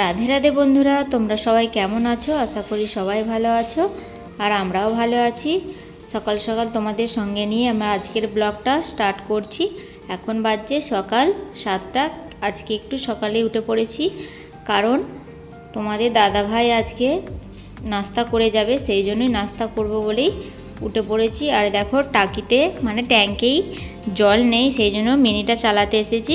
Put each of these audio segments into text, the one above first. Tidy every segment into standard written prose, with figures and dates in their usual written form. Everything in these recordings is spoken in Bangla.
রাধে রাধে বন্ধুরা, তোমরা সবাই কেমন আছো? আশা করি সবাই ভালো আছো আর আমরাও ভালো আছি। সকাল সকাল তোমাদের সঙ্গে নিয়ে আমরা আজকের ব্লগটা স্টার্ট করছি। এখন বাজছে সকাল 7টা। আজকে একটু সকালে উঠে পড়েছি, কারণ তোমাদের দাদাভাই আজকে নাস্তা করে যাবে, সেই জন্যই নাস্তা করব বলেই উঠে পড়েছি। আর দেখো টাকিতে মানে ট্যাঙ্কেই জল নেই, সেই জন্য মিনিটা চালাতে এসেছি।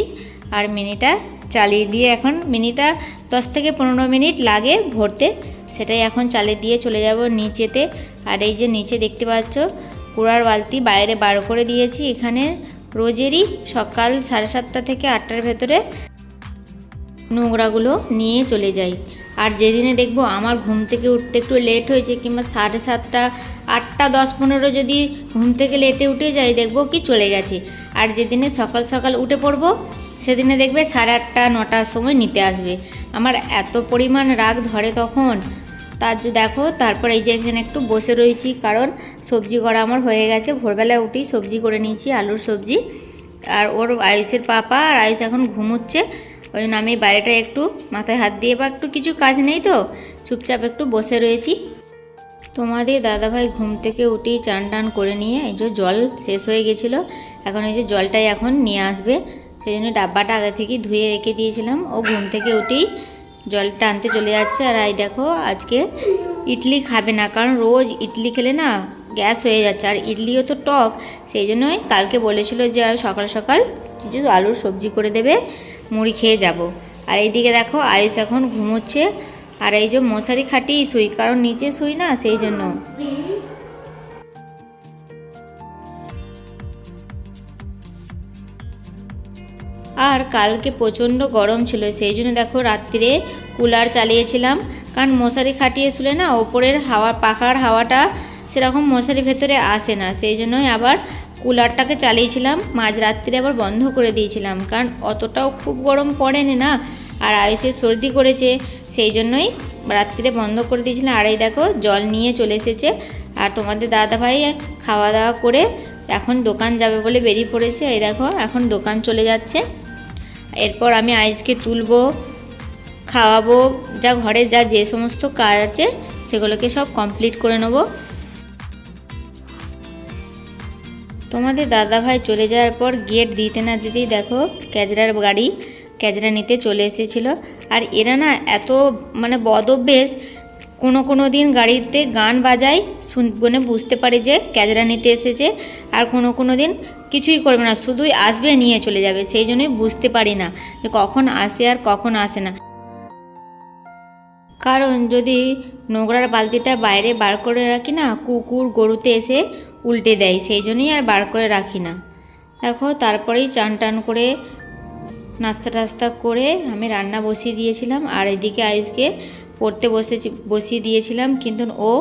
আর মিনিটা চালিয়ে দিয়ে এখন মিনিটা 10 থেকে 15 মিনিট লাগে ভরতে, সেটাই এখন চালিয়ে দিয়ে চলে যাব নিচেতে। আর এই যে নিচে দেখতে পাচ্ছ কুড়ার বালতি বাইরে বার করে দিয়েছি। এখানে রোজেরই সকাল 7:30 থেকে 8টার ভেতরে নোংরাগুলো নিয়ে চলে যাই। আর যেদিনে দেখবো আমার ঘুম থেকে উঠতে একটু লেট হয়েছে, কিংবা 7:30, 8টা 10-15 যদি ঘুম থেকে লেটে উঠে যাই, দেখবো কি চলে গেছে। আর যেদিনে সকাল সকাল উঠে পড়বো সেদিনে দেখবে 8:30, 9টার সময় নিতে আসবে। আমার এত পরিমাণ রাগ ধরে তখন, তার যে দেখো। তারপর এই যে এখানে একটু বসে রয়েছি, কারণ সবজি করা আমার হয়ে গেছে। ভোরবেলায় উঠেই সবজি করে নিয়েছি, আলুর সবজি। আর ওর আয়ুষের পাপা আর আয়ুষ এখন ঘুমোচ্ছে, ওই জন্য আমি বাইরেটা একটু মাথায় হাত দিয়ে, বা একটু কিছু কাজ নেই তো চুপচাপ একটু বসে রয়েছি। তোমাদের দাদাভাই ঘুম থেকে উঠেই চান টান করে নিয়ে, এই যে জল শেষ হয়ে গেছিলো, এখন এই যে জলটাই এখন নিয়ে আসবে, সেই জন্য ডাব্বাটা আগে থেকে ধুয়ে রেখে দিয়েছিলাম। ও ঘুম থেকে উঠেই জলটা আনতে চলে যাচ্ছে। আর এই দেখো আজকে ইডলি খাবে না, কারণ রোজ ইডলি খেলে না গ্যাস হয়ে যাচ্ছে, আর ইডলিও তো টক, সেই জন্যই কালকে বলেছিল যে সকাল সকাল কিছু আলুর সবজি করে দেবে, মুড়ি খেয়ে যাব। আর এইদিকে দেখো আয়ুষ এখন ঘুমোচ্ছে, আর এই যে মশারি খাটিয়েই শুই, কারণ নিচে শুই না, সেই জন্য। আর কালকে প্রচণ্ড গরম ছিল, সেই জন্য দেখো রাত্রিরে কুলার চালিয়েছিলাম, কারণ মশারি খাটিয়ে শুলে না ওপরের হাওয়া, পাখার হাওয়াটা সেরকম মশারির ভেতরে আসে না, সেই জন্যই আবার কুলারটাকে চালিয়েছিলাম। মাঝরাত্রিরে আবার বন্ধ করে দিয়েছিলাম, কারণ অতটাও খুব গরম পড়েনি না। আর আয়ুষের সর্দি করেছে, সেই জন্যই রাত্রিরে বন্ধ করে দিয়েছিলাম। আর এই দেখো জল নিয়ে চলে এসেছে। আর তোমাদের দাদাভাই খাওয়া দাওয়া করে এখন দোকান যাবে বলে বেরিয়ে পড়েছে। এই দেখো এখন দোকান চলে যাচ্ছে। এরপর আমি আয়ুষকে তুলবো, খাওয়াবো, যা ঘরে যে সমস্ত কাজ আছে সেগুলোকে সব কমপ্লিট করে নেব। তোমাদের দাদাভাই চলে যাওয়ার পর গেট দিতে না দিতেই দেখো ক্যাজরার গাড়ি ক্যাজরা নিতে চলে এসেছিলো। আর এরা না এত মানে বদ অভ্যেস, কোনো দিন গাড়িতে গান বাজায় শুনে বুঝতে পারে যে ক্যাজরা নিতে এসেছে, আর কোনো দিন কিছুই করবে না, শুধুই আসবে নিয়ে চলে যাবে। সেই জন্যই বুঝতে পারি না যে কখন আসে আর কখন আসে না। কারণ যদি নোংরার বালতিটা বাইরে বার করে রাখি না, কুকুর গরুতে এসে উল্টে দেয়, সেই জন্যই আর বার করে রাখি না। দেখো তারপরেই চান টান করে নাস্তা টাস্তা করে আমি রান্না বসিয়ে দিয়েছিলাম। আর এদিকে আয়ুষকে পড়তে বসিয়ে দিয়েছিলাম, কিন্তু ও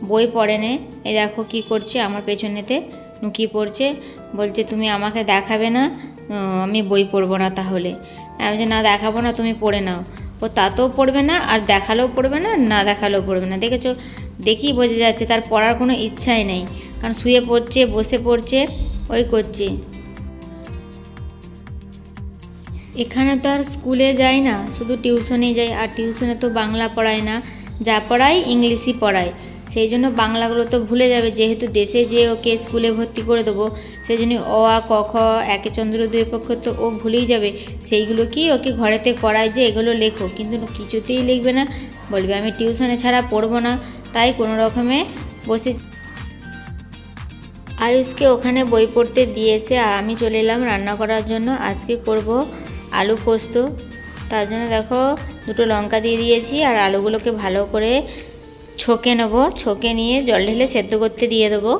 বই পড়ে নে। এই দেখো কি করছে, আমার পেছনেতে নুকিয়ে পড়ছে, বলছে তুমি আমাকে দেখাবে না, আমি বই পড়বো না। তাহলে আমি যে না দেখাবো না, তুমি পড়ে নাও। ও তাতেও পড়বে না, আর দেখালেও পড়বে না, না দেখালেও পড়বে না। দেখেছো, দেখেই বোঝা যাচ্ছে তার পড়ার কোনো ইচ্ছাই নেই, কারণ শুয়ে পড়ছে, বসে পড়ছে, ওই করছে। এখানে তো আর স্কুলে যাই না, শুধু টিউশনে যাই। আর টিউশনে তো বাংলা পড়ায় না, যা পড়ায় ইংলিশই পড়ায়, সেই জন্য বাংলাগুলো তো ভুলে যাবে। যেহেতু দেশে যে ওকে স্কুলে ভর্তি করে দেবো, সেই জন্য অ আ ক খ একে চন্দ্র দুই পক্ষ তো ও ভুলেই যাবে। সেইগুলো কি ওকে ঘরেতে করায় যে এগুলো লেখো, কিন্তু কিছুতেই লিখবে না, বলবে আমি টিউশনে ছাড়া পড়বো না। তাই কোনো রকমে বসে আয়ুষকে ওখানে বই পড়তে দিয়েছে, আর আমি চলে এলাম রান্না করার জন্য। আজকে করব আলু পোস্ত, তার জন্য দেখো দুটো লঙ্কা দিয়ে দিয়েছি, আর আলুগুলোকে ভালো করে ছকে নেব, ছকে নিয়ে জল ঢেলে সেদ্ধ করতে দিয়ে দেবো।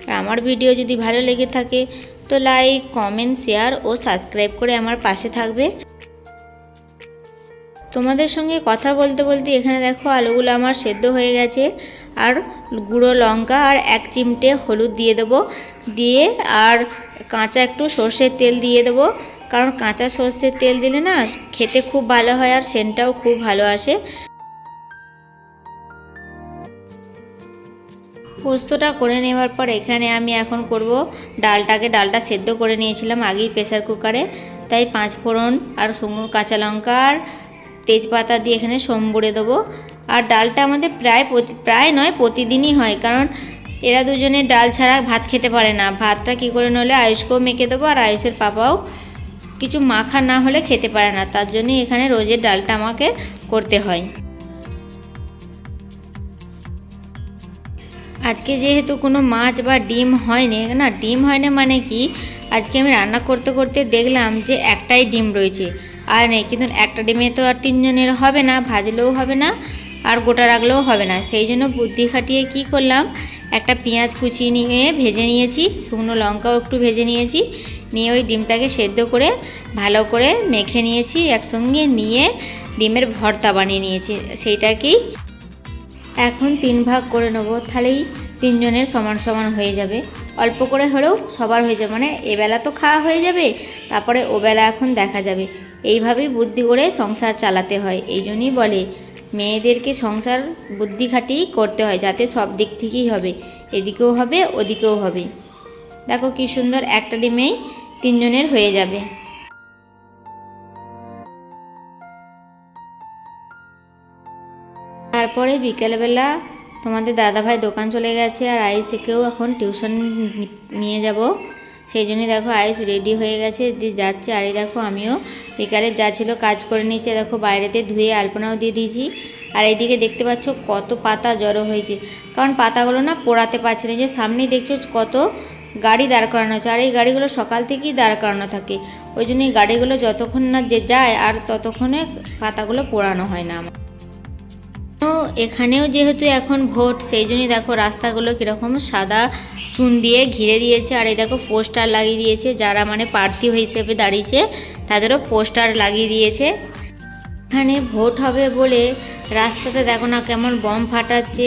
আর আমার ভিডিও যদি ভালো লেগে থাকে তো লাইক, কমেন্ট, শেয়ার ও সাবস্ক্রাইব করে আমার পাশে থাকবে। তোমাদের সঙ্গে কথা বলতে বলতে এখানে দেখো আলুগুলো আমার সেদ্ধ হয়ে গেছে। আর গুঁড়ো লঙ্কা আর 1 চিমটে হলুদ দিয়ে দেবো, দিয়ে আর কাঁচা একটু সর্ষের তেল দিয়ে দেবো, কারণ কাঁচা সর্ষের তেল দিলে না খেতে খুব ভালো হয়, আর সেন্টটাও খুব ভালো আসে। পোস্তটা করে নেওয়ার পর এখানে আমি এখন করব ডালটা সেদ্ধ করে নিয়েছিলাম আগেই প্রেসার কুকারে, তাই 5 ফোড়ন আর শুকনো কাঁচা লঙ্কা আর তেজপাতা দিয়ে এখানে সম্বরে দেবো। আর ডালটা আমাদের প্রায় নয় প্রতিদিনই হয়, কারণ এরা দুজনে ডাল ছাড়া ভাত খেতে পারে না। ভাতটা কী করে নলে আয়ুষকেও মেখে দেবো, আর আয়ুষের পাপাও কিছু মাখা না হলে খেতে পারে না, তার জন্যই এখানে রোজের ডালটা আমাকে করতে হয়। আজকে যেহেতু কোনো মাছ বা ডিম হয়নি না, ডিম হয়নি মানে কি, আজকে আমি রান্না করতে করতে দেখলাম যে একটাই ডিম রয়েছে আর নেই। কিন্তু একটা ডিমে তো আর 3 জনের হবে না, ভাজলেও হবে না আর গোটা রাখলেও হবে না। সেই জন্য বুদ্ধি খাটিয়ে কি করলাম, একটা পেঁয়াজ কুচি নিয়ে ভেজে নিয়েছি, শুকনো লঙ্কাও একটু ভেজে নিয়েছি, নিয়ে ওই ডিমটাকে সেদ্ধ করে ভালো করে মেখে নিয়েছি একসঙ্গে, নিয়ে ডিমের ভর্তা বানিয়ে নিয়েছি। সেইটাকেই এখন 3 ভাগ করে নেবো, তাহলেই 3 জনের সমান সমান হয়ে যাবে। অল্প করে হলেও সবার হয়ে যাবে, মানে এবেলা তো খাওয়া হয়ে যাবে, তারপরে ওবেলা এখন দেখা যাবে। এইভাবেই বুদ্ধি করে সংসার চালাতে হয়। এই জন্যই বলে মেয়েদেরকে সংসার বুদ্ধি খাটিয়েই করতে হয়, যাতে সব দিক থেকেই হবে, এদিকেও হবে ওদিকেও হবে। দেখো কি সুন্দর একটা ডিমেই 3 জনের হয়ে যাবে। তারপরে বিকেলবেলা তোমাদের দাদাভাই দোকান চলে গেছে, আর আয়ুষকেও এখন টিউশন নিয়ে যাব। সেই জন্যই দেখো আয়ুষ রেডি হয়ে গেছে, দিয়ে যাচ্ছে। আর এই দেখো আমিও বিকালে যা ছিল কাজ করে নিয়েছি, দেখো বাইরেতে ধুয়ে আলপনাও দিয়ে দিয়েছি। আর এইদিকে দেখতে পাচ্ছ কত পাতা জড়ো হয়েছে, কারণ পাতাগুলো না পোড়াতে পারছে না। যে সামনেই দেখছো কত গাড়ি দাঁড় করানো হচ্ছে, আর এই গাড়িগুলো সকাল থেকেই দাঁড় করানো থাকে, ওই জন্য এই গাড়িগুলো যতক্ষণ না যে যায় আর ততক্ষণে পাতাগুলো পোড়ানো হয় না আমার। তো এখানেও যেহেতু এখন ভোট, সেই জন্যই দেখো রাস্তাগুলো কীরকম সাদা চুন দিয়ে ঘিরে দিয়েছে। আর এই দেখো পোস্টার লাগিয়ে দিয়েছে, যারা মানে প্রার্থী হিসেবে দাঁড়িয়েছে তাদেরও পোস্টার লাগিয়ে দিয়েছে। এখানে ভোট হবে বলে রাস্তাতে দেখো না কেমন বম ফাটাচ্ছে,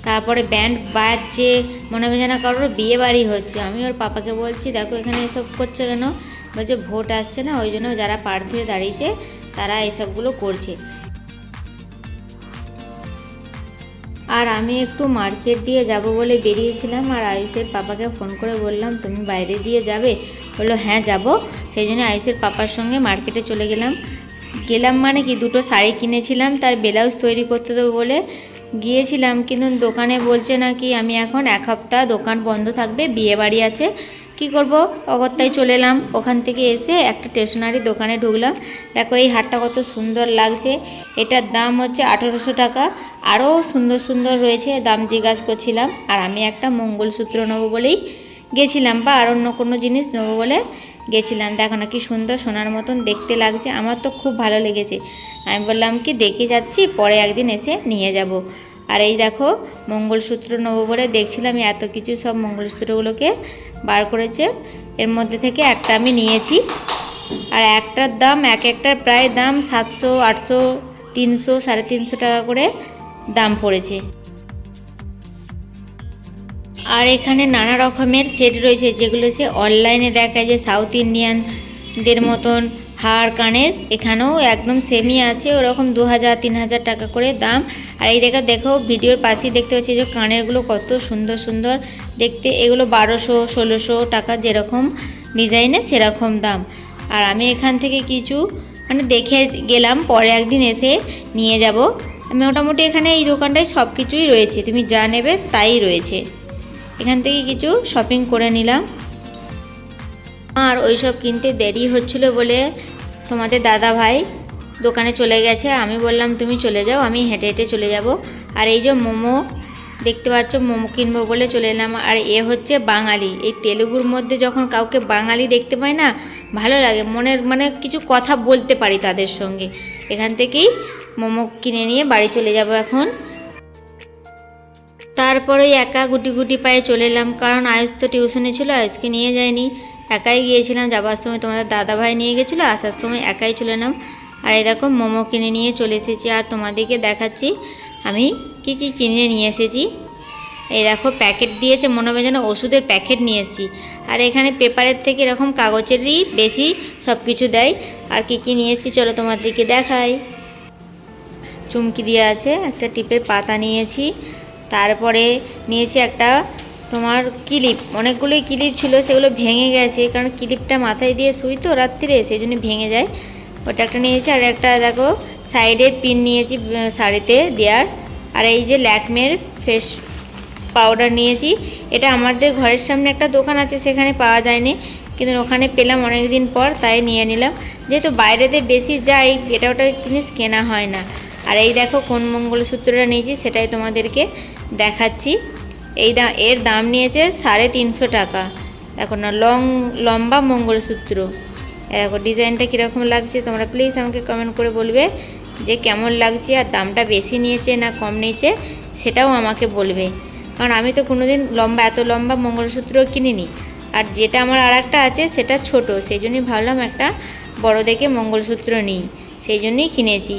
তারপরে ব্যান্ড বাজছে, মনে হয় যেন কারোর বিয়ে বাড়ি হচ্ছে। আমি ওর পাপাকে বলছি দেখো এখানে এসব করছে কেন, বলছে ভোট আসছে না, ওই জন্য যারা প্রার্থী হয়ে দাঁড়িয়েছে তারা এইসবগুলো করছে। আর আমি একটু মার্কেট দিয়ে যাব বলে বেরিয়েছিলাম, আর আয়ুষের পাপাকে ফোন করে বললাম তুমি বাইরে দিয়ে যাবে, বললো হ্যাঁ যাব। সেই জন্য আয়ুষের পাপার সঙ্গে মার্কেটে চলে গেলাম মানে কি 2টো শাড়ি কিনেছিলাম, তার ব্লাউজ তৈরি করতে দেবো বলে গিয়েছিলাম। কিন্তু দোকানে বলছে নাকি আমি এখন 1 সপ্তাহ দোকান বন্ধ থাকবে, বিয়ে বাড়ি আছে। কি করব, অগত্যায় চলে এলাম। ওখান থেকে এসে একটা স্টেশনারি দোকানে ঢুকলাম। দেখো এই হারটা কত সুন্দর লাগছে, এটার দাম হচ্ছে 1800 টাকা। আরও সুন্দর সুন্দর রয়েছে, দাম জিজ্ঞাসা করছিলাম। আর আমি একটা মঙ্গলসূত্র নেবো বলেই গেছিলাম, বা আর অন্য কোনো জিনিস নেবো বলে গেছিলাম। দেখো না কি সুন্দর সোনার মতন দেখতে লাগছে, আমার তো খুব ভালো লেগেছে। আমি বললাম কি দেখে যাচ্ছি, পরে একদিন এসে নিয়ে যাব। আর এই দেখো মঙ্গলসূত্র নেবো বলে দেখছিলাম, এত কিছু সব মঙ্গলসূত্রগুলোকে বার করেছে, এর মধ্যে থেকে একটা আমি নিয়েছি। আর একটার দাম একটার প্রায় দাম 700, 800, 300, 350 টাকা করে দাম পড়েছে। আর এখানে নানা রকমের সেট রয়েছে, যেগুলো সে অনলাইনে দেখায় যে সাউথ ইন্ডিয়ানদের মতন হার কানের, এখানেও একদম সেমই আছে, ওরকম 2000, 3000 টাকা করে দাম। আর এই দেখো ভিডিওর পাশেই দেখতে পাচ্ছি যে কানেরগুলো কত সুন্দর সুন্দর দেখতে, এগুলো 1200, 1600 টাকা, যেরকম ডিজাইনে সেরকম দাম। আর আমি এখান থেকে কিছু মানে দেখে গেলাম, পরে একদিন এসে নিয়ে যাব। মোটামুটি এখানে এই দোকানটায় সব কিছুই রয়েছে, তুমি যা নেবে তাই রয়েছে। এখান থেকে কিছু শপিং করে নিলাম। আর ওইসব কিনতে দেরি হচ্ছিল বলে তোমাদের দাদা ভাই দোকানে চলে গেছে। আমি বললাম তুমি চলে যাও, আমি হেঁটে হেঁটে চলে যাব। আর এই যে মোমো দেখতে পাচ্ছ, মোমো কিনবো বলে চলে এলাম। আর এ হচ্ছে বাঙালি, এই তেলুগুর মধ্যে যখন কাউকে বাঙালি দেখতে পাই না, ভালো লাগে, মনের মানে কিছু কথা বলতে পারি তাদের সঙ্গে। এখান থেকেই মোমো কিনে নিয়ে বাড়ি চলে যাব এখন। তারপরে একা গুটি গুটি পায়ে চলে এলাম, কারণ আয়ুষ তো টিউশনে ছিল, আয়ুষকে নিয়ে যায়নি, একাই গিয়েছিলাম। যাবার সময় তোমাদের দাদাভাই নিয়ে গেছিলো, আসার সময় একাই চলে এলাম। আর এই দেখো মোমো কিনে নিয়ে চলে এসেছি, আর তোমাদেরকে দেখাচ্ছি আমি কি কি কিনে নিয়ে এসেছি। এই দেখো প্যাকেট দিয়েছে, মনে হবে যেন ওষুধের প্যাকেট নিয়ে এসেছি। আর এখানে পেপারের থেকে এরকম কাগজেরই বেশি সব কিছু দেয়। আর কি কি নিয়ে এসেছি চলো তোমাদেরকে দেখাই। চুমকি দিয়ে আছে, একটা টিপের পাতা নিয়েছি, তারপরে নিয়েছি একটা তোমার ক্লিপ, অনেকগুলোই ক্লিপ ছিল, সেগুলো ভেঙে গেছে, কারণ ক্লিপটা মাথায় দিয়ে শুই তো রাত্রিরে, সেই জন্য ভেঙে যায়, ওটা একটা নিয়েছি। আর একটা দেখো সাইডের পিন নিয়েছি শাড়িতে দেওয়ার। আর এই যে ল্যাকমের ফেস পাউডার নিয়েছি। এটা আমাদের ঘরের সামনে একটা দোকান আছে, সেখানে পাওয়া যায়নি, কিন্তু ওখানে পেলাম অনেক দিন পর, তাই নিয়ে নিলাম। যেহেতু বাইরেতে বেশি যাই, এটা ওটা জিনিস কেনা হয় না। আর এই দেখো কোন মঙ্গলসূত্রটা নিয়েছি সেটাই তোমাদেরকে দেখাচ্ছি। এর দাম নিয়েছে 350 টাকা। দেখো না, লম্বা মঙ্গলসূত্র। দেখো ডিজাইনটা কীরকম লাগছে, তোমরা প্লিজ আমাকে কমেন্ট করে বলবে যে কেমন লাগছে, আর দামটা বেশি নিয়েছে না কম নিয়েছে সেটাও আমাকে বলবে। কারণ আমি তো কোনোদিন এত লম্বা মঙ্গলসূত্র কিনিনি। আর যেটা আমার আর একটা আছে সেটা ছোট, সেই জন্যই ভাবলাম একটা বড় দেখে মঙ্গলসূত্র নিই, সেই জন্যই কিনেছি।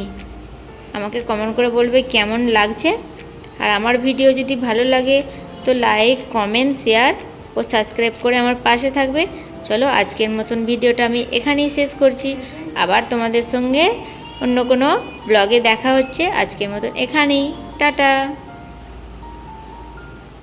আমাকে কমেন্ট করে বলবে কেমন লাগছে। আর আমার ভিডিও যদি ভালো লাগে তো লাইক, কমেন্ট, শেয়ার ও সাবস্ক্রাইব করে আমার পাশে থাকবে। চলো আজকের মতন ভিডিওটা আমি এখানেই শেষ করছি। আবার তোমাদের সঙ্গে অন্য কোনো ব্লগে দেখা হচ্ছে। আজকের মতন এখানেই, টাটা।